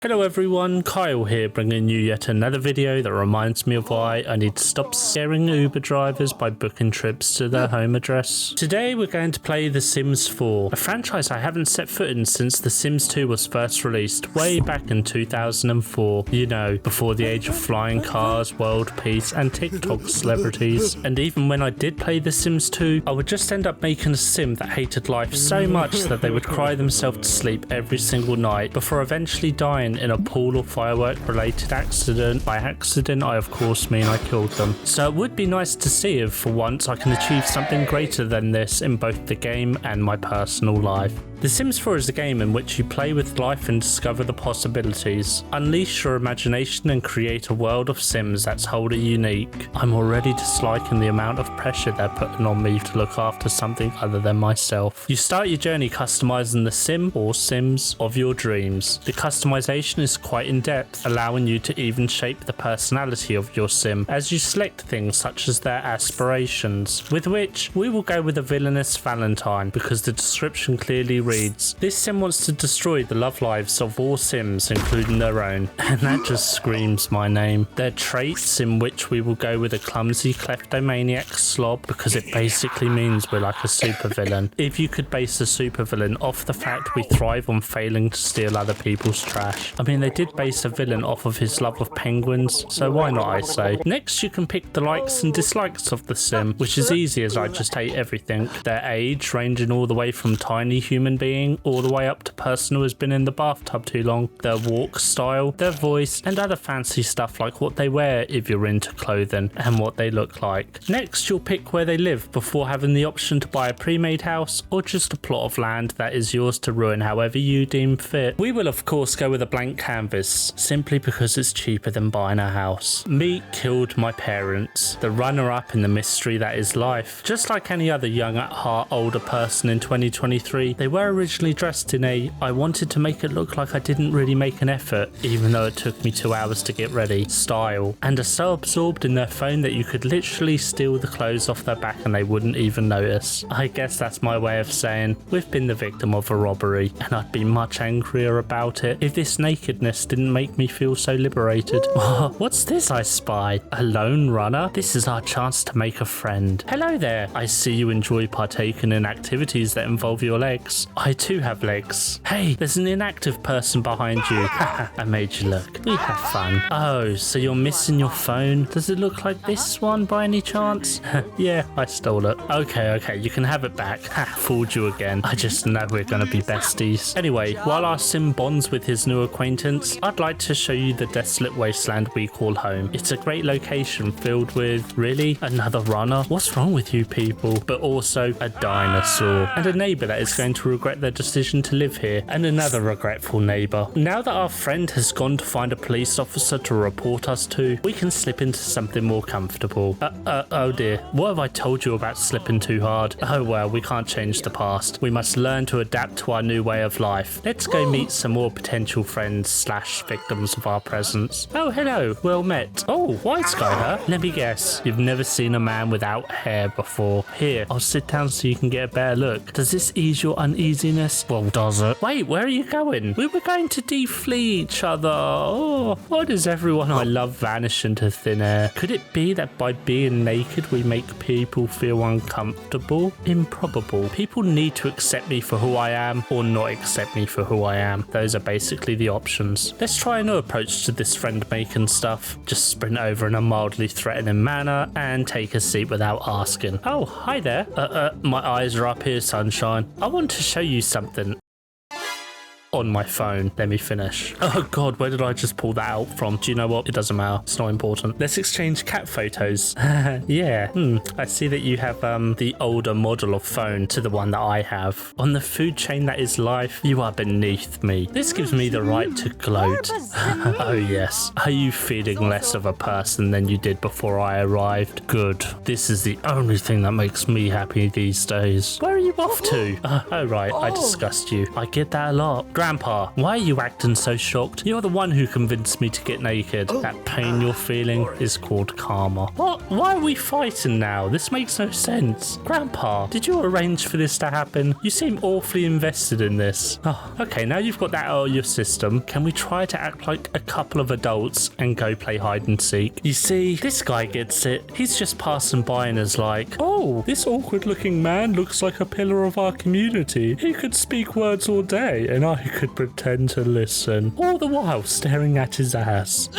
Hello everyone, Kyle here, bringing you yet another video that reminds me of why I need to stop scaring Uber drivers by booking trips to their home address. Today we're going to play The Sims 4, a franchise I haven't set foot in since The Sims 2 was first released way back in 2004. You know, before the age of flying cars, world peace and TikTok celebrities. And even when I did play The Sims 2, I would just end up making a sim that hated life so much that they would cry themselves to sleep every single night before eventually dying in a pool or firework related accident. By accident I of course mean I killed them. So it would be nice to see if for once I can achieve something greater than this in both the game and my personal life. The Sims 4 is a game in which you play with life and discover the possibilities. Unleash your imagination and create a world of Sims that's wholly unique. I'm already disliking the amount of pressure they're putting on me to look after something other than myself. You start your journey customizing the sim or Sims of your dreams. The customization is quite in depth, allowing you to even shape the personality of your sim as you select things such as their aspirations, with which we will go with a villainous Valentine because the description clearly reads, "This sim wants to destroy the love lives of all sims, including their own." And that just screams my name. Their traits, in which we will go with a clumsy kleptomaniac slob because it basically means we're like a supervillain. If you could base a supervillain off the fact we thrive on failing to steal other people's trash. I mean, they did base a villain off of his love of penguins, so why not, I say. Next you can pick the likes and dislikes of the sim, which is easy as I just hate everything. Their age, ranging all the way from tiny human being all the way up to person who has been in the bathtub too long, their walk style, their voice, and other fancy stuff like what they wear if you're into clothing, and what they look like. Next you'll pick where they live before having the option to buy a pre-made house or just a plot of land that is yours to ruin however you deem fit. We will of course go with a blank canvas, simply because it's cheaper than buying a house. Me killed my parents, the runner-up in the mystery that is life. Just like any other young at heart older person in 2023, they were originally dressed in I wanted to make it look like I didn't really make an effort, even though it took me 2 hours to get ready, style, and are so absorbed in their phone that you could literally steal the clothes off their back and they wouldn't even notice. I guess that's my way of saying we've been the victim of a robbery, and I'd be much angrier about it if this nakedness didn't make me feel so liberated. What's this I spy? A lone runner? This is our chance to make a friend. Hello there, I see you enjoy partaking in activities that involve your legs. I too have legs. Hey, there's an inactive person behind you. I made you look. We have fun. Oh, so you're missing your phone? Does it look like this one by any chance? Yeah, I stole it. Okay, you can have it back. Fooled you again. I just know we're gonna be besties. Anyway, while our sim bonds with his new acquaintance, I'd like to show you the desolate wasteland we call home. It's a great location filled with, really? Another runner? What's wrong with you people? But also a dinosaur. And a neighbor that is going to regret their decision to live here, and another regretful neighbor. Now that our friend has gone to find a police officer to report us to, we can slip into something more comfortable. Oh dear, what have I told you about slipping too hard? Oh well, we can't change the past. We must learn to adapt to our new way of life. Let's go meet some more potential friends / victims of our presence. Oh hello, well met. Oh, white sky, huh? Let me guess, you've never seen a man without hair before. Here, I'll sit down so you can get a better look. Does this ease your uneasiness? Well, does it? Wait, where are you going? We were going to deflee each other. Oh, why does everyone I love vanish into thin air? Could it be that by being naked we make people feel uncomfortable? Improbable. People need to accept me for who I am or not accept me for who I am. Those are basically the options. Let's try a new approach to this friend making stuff. Just sprint over in a mildly threatening manner and take a seat without asking. Oh, hi there. My eyes are up here, sunshine. I want to show you something. On my phone. Let me finish. Oh god, where did I just pull that out from? Do you know what? It doesn't matter. It's not important. Let's exchange cat photos. Yeah. I see that you have the older model of phone to the one that I have. On the food chain that is life, you are beneath me. This gives me the right to gloat. Oh yes. Are you feeling less of a person than you did before I arrived? Good. This is the only thing that makes me happy these days. Where are you off to? Oh, right, I discussed you. I get that a lot. Grandpa, why are you acting so shocked? You're the one who convinced me to get naked. That pain you're feeling is called karma. What? Why are we fighting now? This makes no sense. Grandpa, did you arrange for this to happen? You seem awfully invested in this. Oh, okay, now you've got that out of your system, can we try to act like a couple of adults and go play hide and seek? You see, this guy gets it. He's just passing by and is like, oh, this awkward looking man looks like a pillar of our community. He could speak words all day and I could pretend to listen, all the while staring at his ass.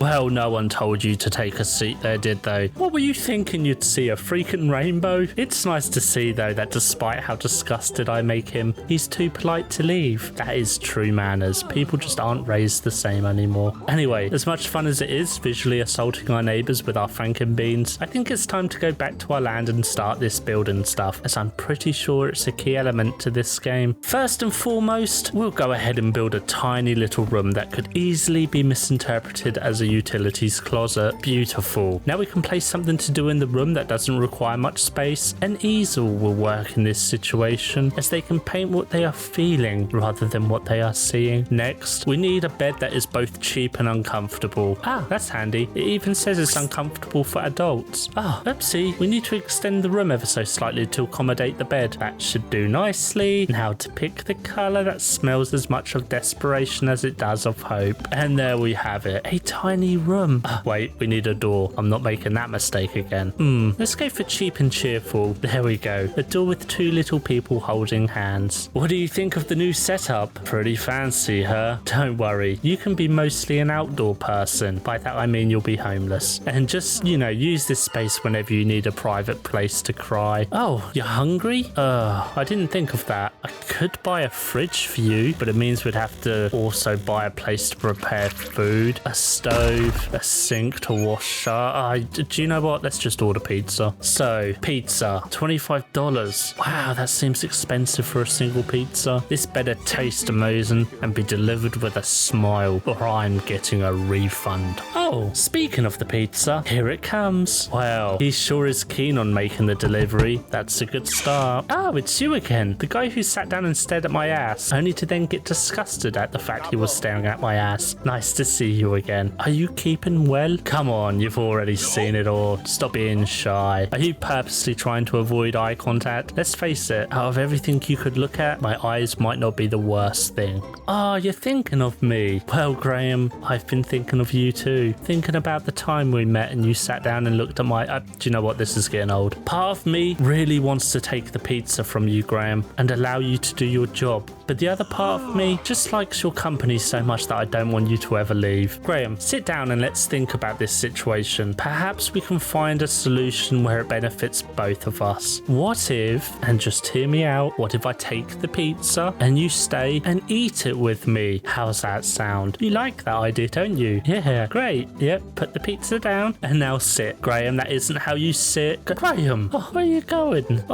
Well, no one told you to take a seat there, did they? What were you thinking, you'd see a freaking rainbow? It's nice to see, though, that despite how disgusted I make him, he's too polite to leave. That is true manners. People just aren't raised the same anymore. Anyway, as much fun as it is visually assaulting our neighbours with our frankenbeans, I think it's time to go back to our land and start this building stuff, as I'm pretty sure it's a key element to this game. First and foremost, we'll go ahead and build a tiny little room that could easily be misinterpreted as a utilities closet. Beautiful. Now we can place something to do in the room that doesn't require much space. An easel will work in this situation, as they can paint what they are feeling rather than what they are seeing. Next, we need a bed that is both cheap and uncomfortable. Ah, that's handy. It even says it's uncomfortable for adults. Ah, oopsie. We need to extend the room ever so slightly to accommodate the bed. That should do nicely. Now to pick the colour that smells as much of desperation as it does of hope. And there we have it. A tiny room. Wait, we need a door. I'm not making that mistake again. Let's go for cheap and cheerful. There we go. A door with two little people holding hands. What do you think of the new setup? Pretty fancy, huh? Don't worry. You can be mostly an outdoor person. By that I mean you'll be homeless. And just, you know, use this space whenever you need a private place to cry. Oh, you're hungry? I didn't think of that. I could buy a fridge for you, but it means we'd have to also buy a place to prepare food, a stove, a sink to wash. Do you know what? Let's just order pizza. So, pizza, $25. Wow, that seems expensive for a single pizza. This better taste amazing and be delivered with a smile, or I'm getting a refund. Oh, speaking of the pizza, here it comes. Well, he sure is keen on making the delivery. That's a good start. Oh, it's you again. The guy who sat down and stared at my ass, only to then get disgusted at the fact he was staring at my ass. Nice to see you again. Are you keeping well? Come on, you've already seen it all. Stop being shy. Are you purposely trying to avoid eye contact? Let's face it, out of everything you could look at, my eyes might not be the worst thing. You're thinking of me. Well, Graham, I've been thinking of you too. Thinking about the time we met and you sat down and looked at my... do you know what? This is getting old. Part of me really wants to take the pizza from you, Graham, and allow you to do your job. But the other part of me just likes your company so much that I don't want you to ever leave. Graham, sit down and let's think about this situation. Perhaps we can find a solution where it benefits both of us. What if, and just hear me out, what if I take the pizza and you stay and eat it with me? How's that sound? You like that idea, don't you? Yeah, great. Yep, put the pizza down and now sit. Graham, that isn't how you sit. Graham, where are you going?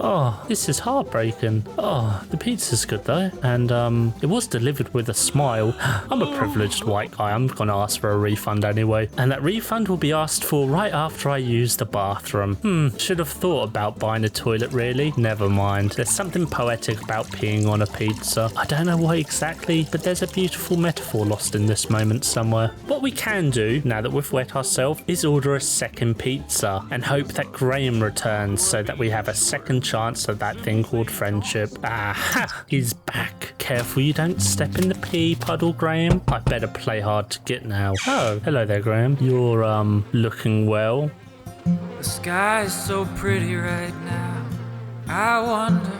This is heartbreaking. The pizza's good though, and it was delivered with a smile. I'm a privileged white guy. I'm gonna ask for a refund anyway, and that refund will be asked for right after I use the bathroom. Should have thought about buying a toilet, really. Never mind. There's something poetic about peeing on a pizza. I don't know why exactly, but there's a beautiful metaphor lost in this moment somewhere. What we can do, now that we've wet ourselves, is order a second pizza and hope that Graham returns so that we have a second chance at that thing called friendship. He's back. Careful you don't step in the pee puddle, Graham. I better play hard to get now. Oh, hello there, Graham. You're, looking well. The sky is so pretty right now. I wonder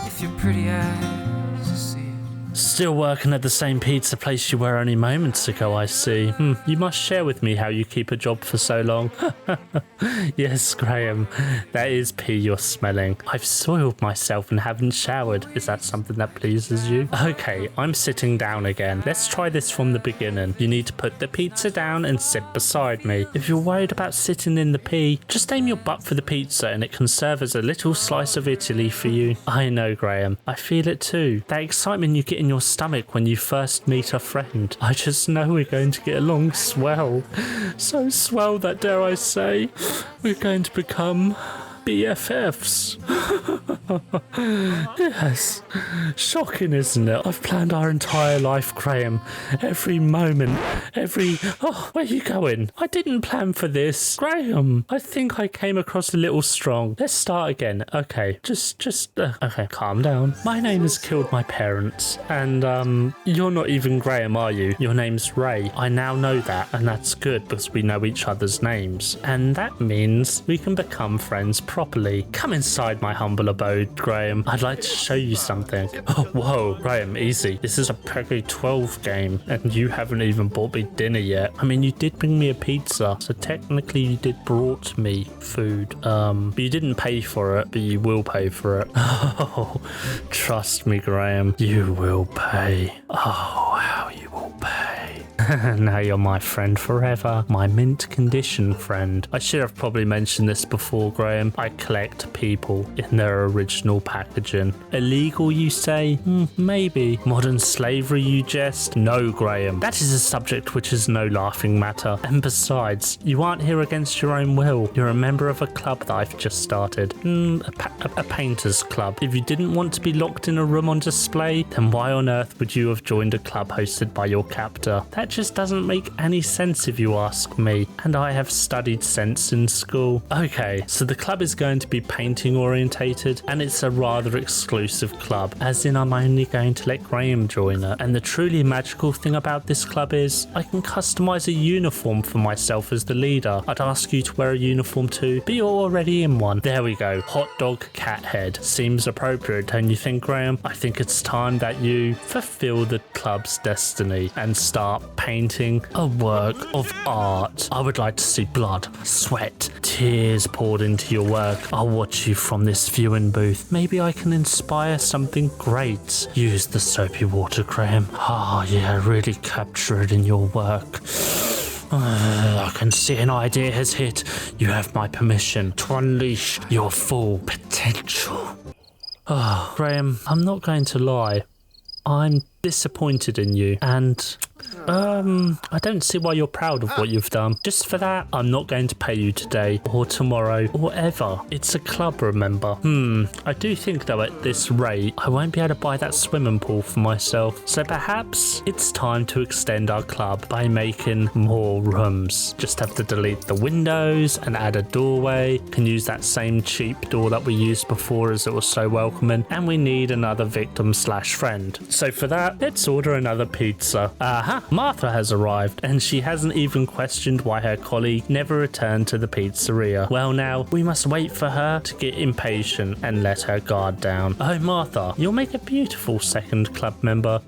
if your pretty eyes see it. Still working at the same pizza place you were only moments ago, I see. You must share with me how you keep a job for so long. Yes, Graham, that is pee you're smelling. I've soiled myself and haven't showered. Is that something that pleases you? Okay, I'm sitting down again. Let's try this from the beginning. You need to put the pizza down and sit beside me. If you're worried about sitting in the pee, just aim your butt for the pizza and it can serve as a little slice of Italy for you. I know, Graham. I feel it too. That excitement you get in your stomach when you first meet a friend. I just know we're going to get along swell. So swell that, dare I say, we're going to become BFFs. Yes. Shocking, isn't it? I've planned our entire life, Graham. Every moment, Oh, where are you going? I didn't plan for this. Graham, I think I came across a little strong. Let's start again. Okay, okay, calm down. My name has killed my parents, and, you're not even Graham, are you? Your name's Ray. I now know that, and that's good because we know each other's names. And that means we can become friends properly. Come inside my humble abode, Graham. I'd like to show you something. Oh, whoa, Graham, easy. This is a Peggy 12 game, and you haven't even bought me dinner yet. I mean, you did bring me a pizza, so technically you did brought me food. But you didn't pay for it, but you will pay for it. Oh, trust me, Graham, you will pay. Oh, how you will pay. Now you're my friend forever, my mint condition friend. I should have probably mentioned this before, Graham. I collect people in their original packaging. Illegal, you say? Maybe. Modern slavery, you jest? No, Graham. That is a subject which is no laughing matter. And besides, you aren't here against your own will. You're a member of a club that I've just started. A painters club. If you didn't want to be locked in a room on display, then why on earth would you have joined a club hosted by your captor? That just doesn't make any sense if you ask me, and I have studied sense in school. Okay, so the club is going to be painting orientated, and it's a rather exclusive club, as in I'm only going to let Graham join it. And the truly magical thing about this club is I can customize a uniform for myself as the leader. I'd ask you to wear a uniform too, but you're already in one. There we go, hot dog cat head. Seems appropriate, don't you think, Graham? I think it's time that you fulfill the club's destiny and start painting a work of art. I would like to see blood, sweat, tears poured into your work. I'll watch you from this viewing booth. Maybe I can inspire something great. Use the soapy water, Graham. Oh yeah, really capture it in your work. I can see an idea has hit. You have my permission to unleash your full potential. Oh, Graham, I'm not going to lie. I'm disappointed in you, and I don't see why you're proud of what you've done. Just for that, I'm not going to pay you today or tomorrow or ever. It's a club, remember? I do think though at this rate, I won't be able to buy that swimming pool for myself. So perhaps it's time to extend our club by making more rooms. Just have to delete the windows and add a doorway. Can use that same cheap door that we used before as it was so welcoming. And we need another victim/friend. So for that, let's order another pizza. Aha, Martha has arrived, and she hasn't even questioned why her colleague never returned to the pizzeria. Well now, we must wait for her to get impatient and let her guard down. Oh Martha, you'll make a beautiful second club member.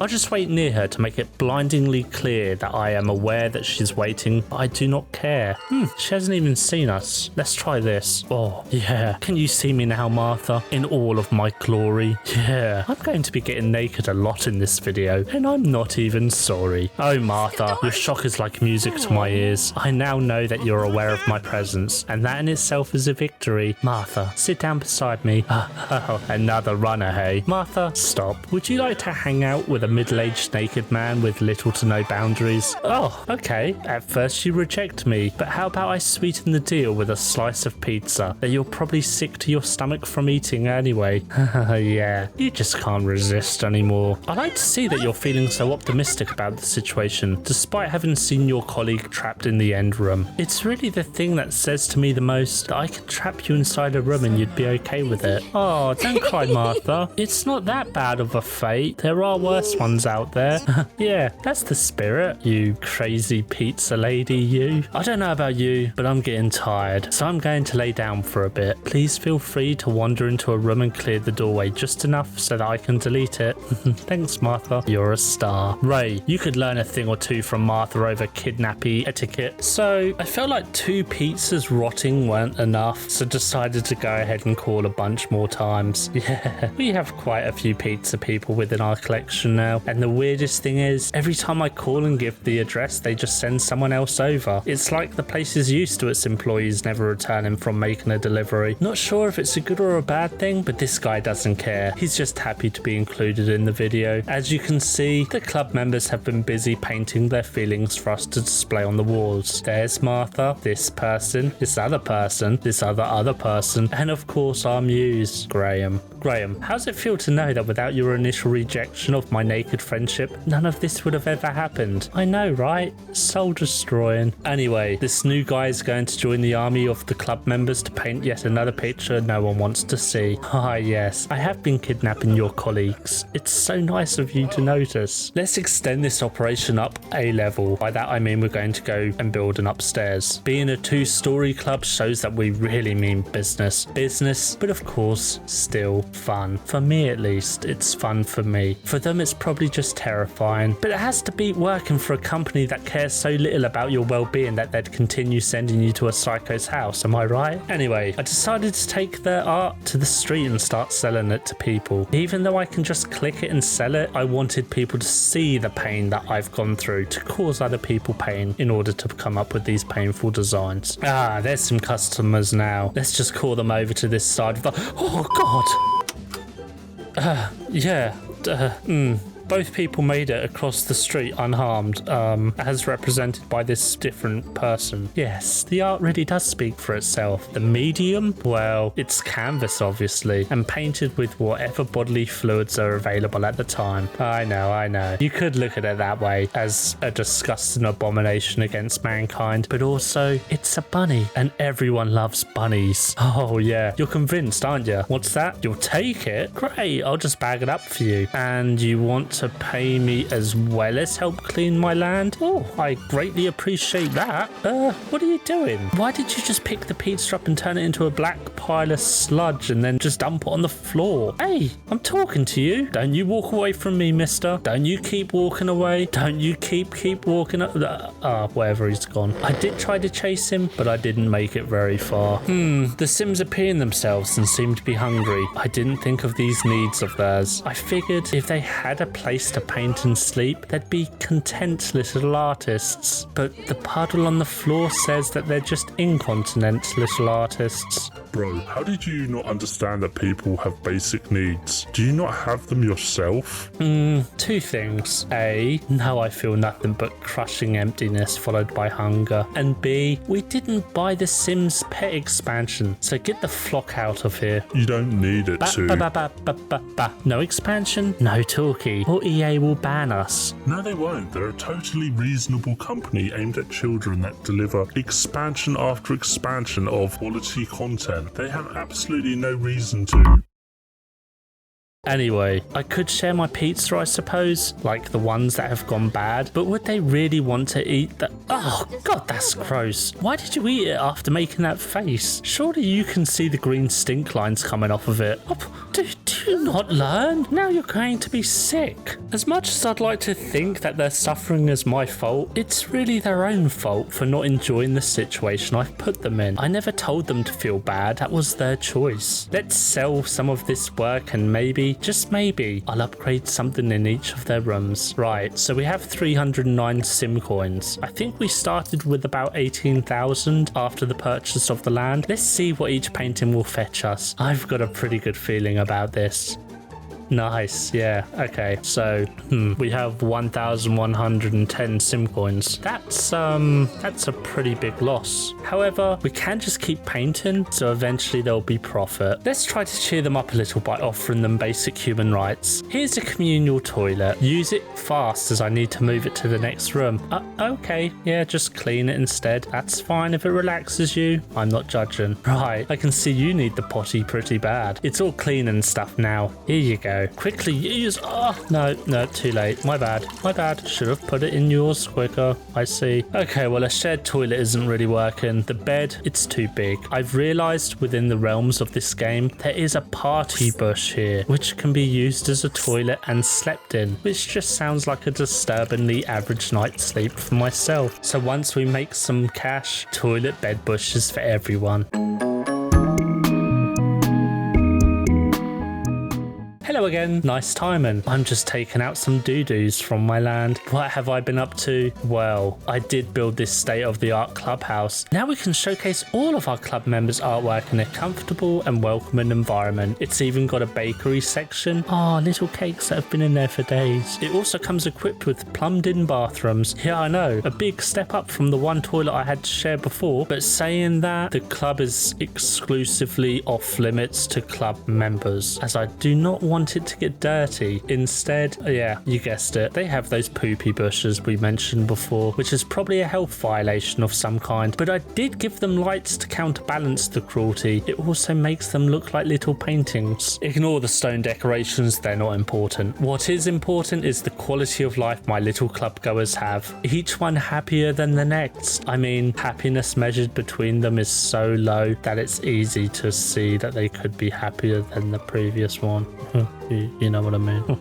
I'll just wait near her to make it blindingly clear that I am aware that she's waiting, but I do not care. She hasn't even seen us. Let's try this. Oh, yeah. Can you see me now, Martha? In all of my glory. Yeah. I'm going to be getting naked a lot in this video, and I'm not even sorry. Oh, Martha, your shock is like music to my ears. I now know that you're aware of my presence, and that in itself is a victory. Martha, sit down beside me. Oh, another runner, hey? Martha, stop. Would you like to hang out with a middle-aged naked man with little to no boundaries? Oh, okay. At first you reject me, but how about I sweeten the deal with a slice of pizza that you're probably sick to your stomach from eating anyway? Yeah, you just can't resist anymore. I like to see that you're feeling so optimistic about the situation, despite having seen your colleague trapped in the end room. It's really the thing that says to me the most that I could trap you inside a room and you'd be okay with it. Oh, don't cry, Martha. It's not that bad of a fate. There are worse ones out there. Yeah, that's the spirit, you crazy pizza lady, you. I don't know about you, but I'm getting tired, so I'm going to lay down for a bit. Please feel free to wander into a room and clear the doorway just enough so that I can delete it. Thanks, Martha. You're a star. Ray, you could learn a thing or two from Martha over kidnappy etiquette. So I felt like 2 pizzas rotting weren't enough, so decided to go ahead and call a bunch more times. Yeah, we have quite a few pizza people within our collection now. now. And the weirdest thing is, every time I call and give the address, they just send someone else over. It's like the place is used to its employees never returning from making a delivery. Not sure if it's a good or a bad thing, but this guy doesn't care. He's just happy to be included in the video. As you can see, the club members have been busy painting their feelings for us to display on the walls. There's Martha, this person, this other person, this other person, and of course our muse, Graham. Graham, how's it feel to know that without your initial rejection of my naked friendship, none of this would have ever happened? I know, right? Soul destroying. Anyway, this new guy is going to join the army of the club members to paint yet another picture no one wants to see. Ah, yes, I have been kidnapping your colleagues. It's so nice of you to notice. Let's extend this operation up a level. By that I mean we're going to go and build an upstairs. Being a two-story club shows that we really mean business. Business, but of course, still fun. For me at least, it's fun for me. For them it's probably just terrifying. But it has to beat working for a company that cares so little about your well-being that they'd continue sending you to a psycho's house, am I right? Anyway, I decided to take their art to the street and start selling it to people. Even though I can just click it and sell it, I wanted people to see the pain that I've gone through to cause other people pain in order to come up with these painful designs. Ah, there's some customers now. Let's just call them over to this side of the... Oh god! Yeah. Both people made it across the street unharmed, as represented by this different person. Yes, the art really does speak for itself. The medium? Well, it's canvas, obviously, and painted with whatever bodily fluids are available at the time. I know. You could look at it that way, as a disgusting abomination against mankind, but also, it's a bunny, and everyone loves bunnies. Oh, yeah. You're convinced, aren't you? What's that? You'll take it? Great, I'll just bag it up for you. And you want to pay me as well as help clean my land? Oh, I greatly appreciate that. What are you doing? Why did you just pick the pizza up and turn it into a black pile of sludge and then just dump it on the floor? Hey, I'm talking to you. Don't you walk away from me, mister. Don't you keep walking away. Don't you keep walking up. Wherever he's gone. I did try to chase him, but I didn't make it very far. The Sims are peeing themselves and seem to be hungry. I didn't think of these needs of theirs. I figured if they had a place to paint and sleep, they'd be content little artists. But the puddle on the floor says that they're just incontinent little artists. Bro, how did you not understand that people have basic needs? Do you not have them yourself? Two things. A, now I feel nothing but crushing emptiness followed by hunger. And B, we didn't buy the Sims pet expansion, so get the flock out of here. You don't need it to. No expansion, no talkie, or EA will ban us. No, they won't. They're a totally reasonable company aimed at children that deliver expansion after expansion of quality content. They have absolutely no reason to. Anyway, I could share my pizza, I suppose, like the ones that have gone bad, but would they really want to eat that? Oh, God, that's gross. Why did you eat it after making that face? Surely you can see the green stink lines coming off of it. Oh, do you not learn? Now you're going to be sick. As much as I'd like to think that their suffering is my fault, it's really their own fault for not enjoying the situation I've put them in. I never told them to feel bad. That was their choice. Let's sell some of this work and maybe, just maybe, I'll upgrade something in each of their rooms. Right, so we have 309 sim coins. I think we started with about 18,000 after the purchase of the land. Let's see what each painting will fetch us. I've got a pretty good feeling about this. Nice, yeah, okay, so we have 1,110 sim coins. That's a pretty big loss. However, we can just keep painting, so eventually there'll be profit. Let's try to cheer them up a little by offering them basic human rights. Here's a communal toilet. Use it fast as I need to move it to the next room. Okay, yeah, just clean it instead. That's fine if it relaxes you. I'm not judging. Right, I can see you need the potty pretty bad. It's all clean and stuff now. Here you go. Quickly use. Oh, no, too late. My bad. Should have put it in yours quicker. I see. Okay, well, a shared toilet isn't really working. The bed, it's too big. I've realized within the realms of this game, there is a party bush here, which can be used as a toilet and slept in, which just sounds like a disturbingly average night's sleep for myself. So once we make some cash, toilet bed bushes for everyone. Hello again, nice timing. I'm just taking out some doo-doos from my land. What have I been up to? Well, I did build this state-of-the-art clubhouse. Now we can showcase all of our club members' artwork in a comfortable and welcoming environment. It's even got a bakery section. Oh, little cakes that have been in there for days. It also comes equipped with plumbed-in bathrooms. Yeah, I know, a big step up from the one toilet I had to share before, but saying that, the club is exclusively off limits to club members, as I do not want it to get dirty. Instead, yeah, you guessed it, they have those poopy bushes we mentioned before, which is probably a health violation of some kind, but I did give them lights to counterbalance the cruelty. It also makes them look like little paintings. Ignore the stone decorations, they're not important. What is important is the quality of life my little club goers have, each one happier than the next. I mean, happiness measured between them is so low that it's easy to see that they could be happier than the previous one. You know what I mean.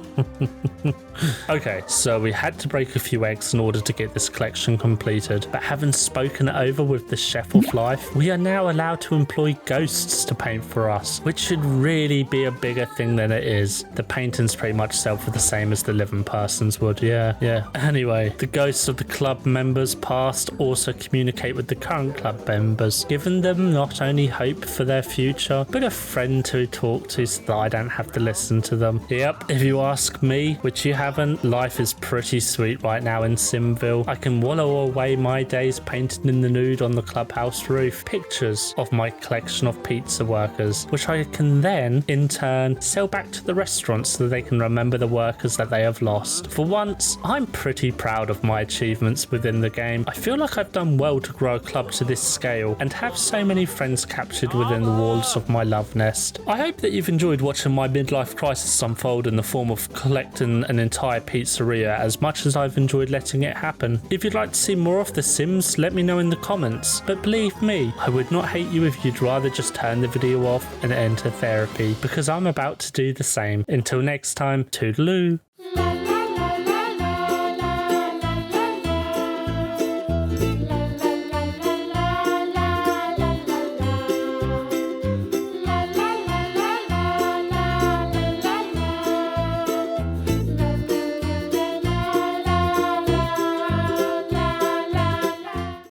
Okay, so we had to break a few eggs in order to get this collection completed, but having spoken it over with the chef of life, we are now allowed to employ ghosts to paint for us, which should really be a bigger thing than it is. The paintings pretty much sell for the same as the living persons would. Yeah. Anyway, the ghosts of the club members past also communicate with the current club members, giving them not only hope for their future, but a friend to talk to so that I don't have to listen to them. Yep, if you ask me, which you haven't, life is pretty sweet right now in Simville. I can wallow away my days painting in the nude on the clubhouse roof, pictures of my collection of pizza workers, which I can then, in turn, sell back to the restaurants so they can remember the workers that they have lost. For once, I'm pretty proud of my achievements within the game. I feel like I've done well to grow a club to this scale and have so many friends captured within the walls of my love nest. I hope that you've enjoyed watching my midlife crisis unfold in the form of collecting an entire pizzeria as much as I've enjoyed letting it happen. If you'd like to see more of The Sims, let me know in the comments. But believe me, I would not hate you if you'd rather just turn the video off and enter therapy, because I'm about to do the same. Until next time, toodaloo.